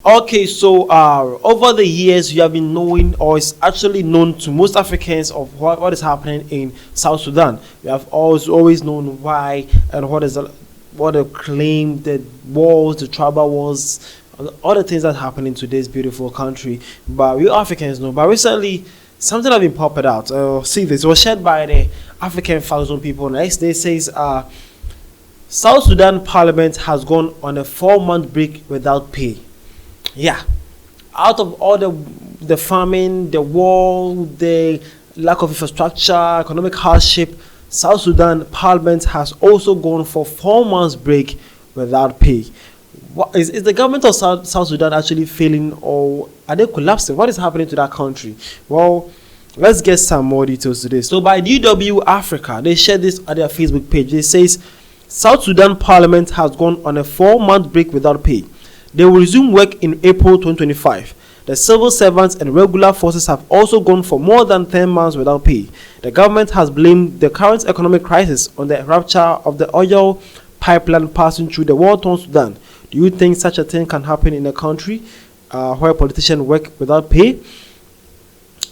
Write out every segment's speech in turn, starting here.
Okay, so over the years, you have been knowing, or it's actually known to most Africans, of what is happening in South Sudan. We have always known why and what the claim, the wars, the tribal wars, all the things that happen in today's beautiful country. But we Africans know. But recently, something has been popped out. See, this was shared by the African Thousand People. Next day says, South Sudan Parliament has gone on a 4-month break without pay. Yeah, out of all the famine, the war, the lack of infrastructure, economic hardship, South Sudan Parliament has also gone for 4 months break without pay. What is the government of South Sudan actually failing, or are they collapsing? What is happening to that country? Well, let's get some more details to this. So by DW Africa, they shared this on their Facebook page. It says South Sudan Parliament has gone on a 4-month break without pay. They will resume work in April 2025. The civil servants and regular forces have also gone for more than 10 months without pay. The government has blamed the current economic crisis on the rupture of the oil pipeline passing through the war-torn Sudan. Do you think such a thing can happen in a country where politicians work without pay?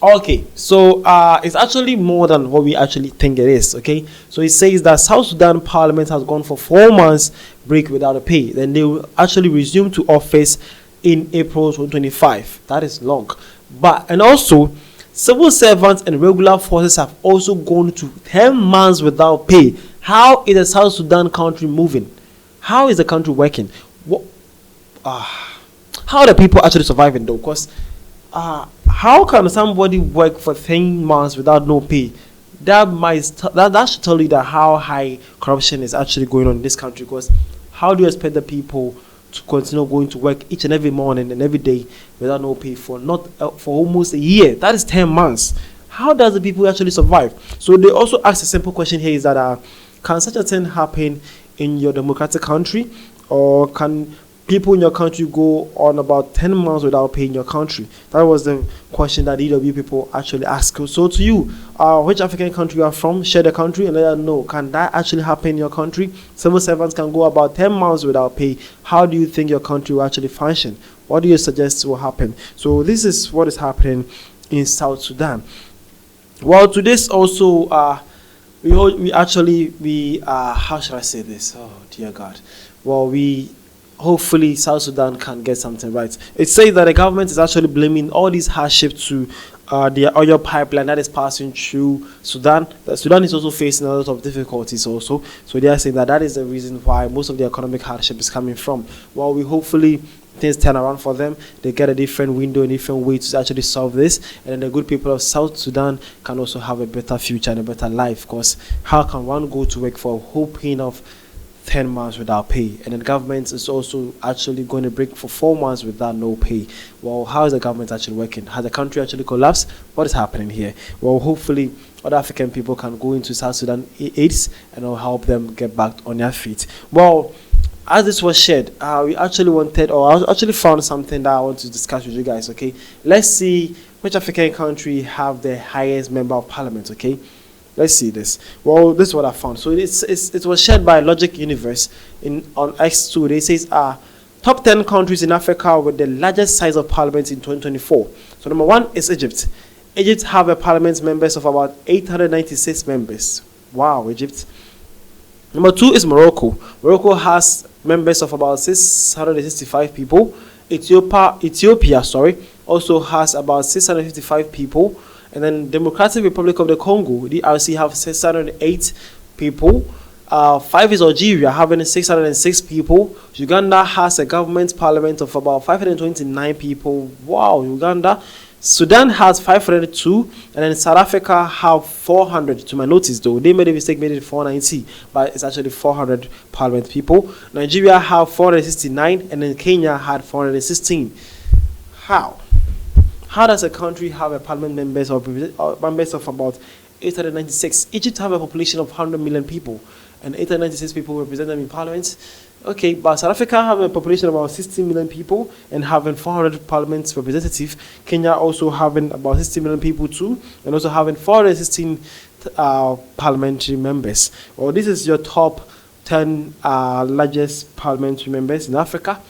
Okay, so it's actually more than what we actually think it is. Okay, so it says that South Sudan Parliament has gone for 4 months break without a pay. Then they will actually resume to office in April 2025. That is long. And also, civil servants and regular forces have also gone to 10 months without pay. How is the South Sudan country moving? How is the country working? How are the people actually surviving though? Because how can somebody work for 10 months without no pay? That should tell you that how high corruption is actually going on in this country. Because how do you expect the people to continue going to work each and every morning and every day without no pay for almost a year? That is 10 months. How does the people actually survive? So they also ask a simple question here: is that can such a thing happen in your democratic country, or can people in your country go on about 10 months without paying your country? That was the question that EW people actually asked. So to you, which African country you are from, share the country and let us know. Can that actually happen in your country? Civil servants can go about 10 months without pay. How do you think your country will actually function? What do you suggest will happen? So this is what is happening in South Sudan. Well, to this also, how should I say this? Oh dear God. Well, hopefully South Sudan can get something right. It says that the government is actually blaming all these hardships to the oil pipeline that is passing through Sudan. Sudan is also facing a lot of difficulties also. So they are saying that is the reason why most of the economic hardship is coming from. Well, we hopefully things turn around for them. They get a different window, a different way to actually solve this. And then the good people of South Sudan can also have a better future and a better life. Because how can one go to work for a whole pain of 10 months without pay, and then the government is also actually going to break for 4 months without no pay? Well, how is the government actually working? Has the country actually collapsed? What is happening here? Well, hopefully other African people can go into South Sudan aids and will help them get back on their feet. Well, as this was shared, I actually found something that I want to discuss with you guys. Okay, let's see which African country have the highest member of parliament. Okay, let's see this. Well, this is what I found. So it was shared by Logic Universe on X2. They says top 10 countries in Africa with the largest size of parliament in 2024. So number 1 is Egypt. Egypt have a parliament members of about 896 members. Wow, Egypt. Number 2 is Morocco. Morocco has members of about 665 people. Ethiopia, also has about 655 people. And then Democratic Republic of the Congo, DRC, have 608 people. 5 is Algeria, having 606 people. Uganda has a government parliament of about 529 people. Wow, Uganda. Sudan has 502, and then South Africa have 400. To my notice, though, they made a mistake, made it 490, but it's actually 400 parliament people. Nigeria have 469, and then Kenya had 416. How does a country have a parliament members of about 896? Egypt have a population of 100 million people, and 896 people represent them in parliament. Okay, but South Africa have a population of about 60 million people and having 400 parliament representatives. Kenya also having about 60 million people too, and also having 416 parliamentary members. Well, this is your top 10 largest parliamentary members in Africa.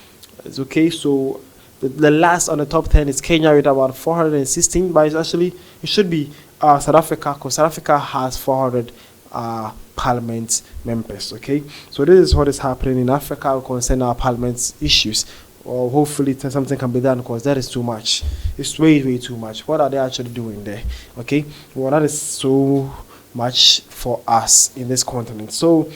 It's okay, so The last on the top 10 is Kenya with about 416, but it should be South Africa, because South Africa has 400 parliament members. Okay, so this is what is happening in Africa concerning our parliament issues. Or hopefully something can be done, because that is too much. It's way too much. What are they actually doing there? Okay, well, that is so much for us in this continent. So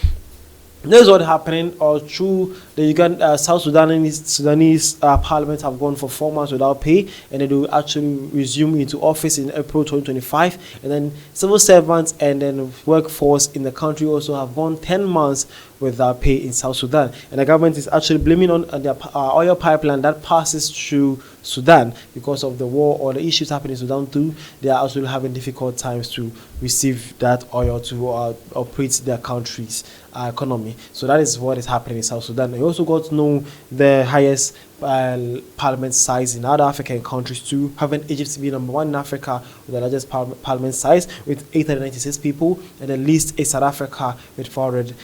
this is what happening all through the Uganda, South Sudanese parliament have gone for 4 months without pay, and they will actually resume into office in April 2025. And then civil servants and then workforce in the country also have gone 10 months without pay in South Sudan. And the government is actually blaming on the oil pipeline that passes through Sudan because of the war or the issues happening in Sudan too. They are also having difficult times to receive that oil to operate their country's economy. So that is what is happening in South Sudan. We also got to know the highest parliament size in other African countries too, having Egypt be number 1 in Africa with the largest parliament size with 896 people, and then least is South Africa with 400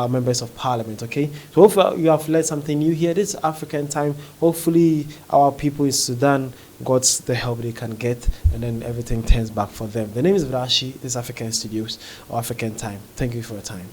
members of parliament. Okay, so hopefully you have learned something new here. This African time. Hopefully our people in Sudan got the help they can get, and then everything turns back for them. The name is Vrashi. This is African Studios or African Time. Thank you for your time.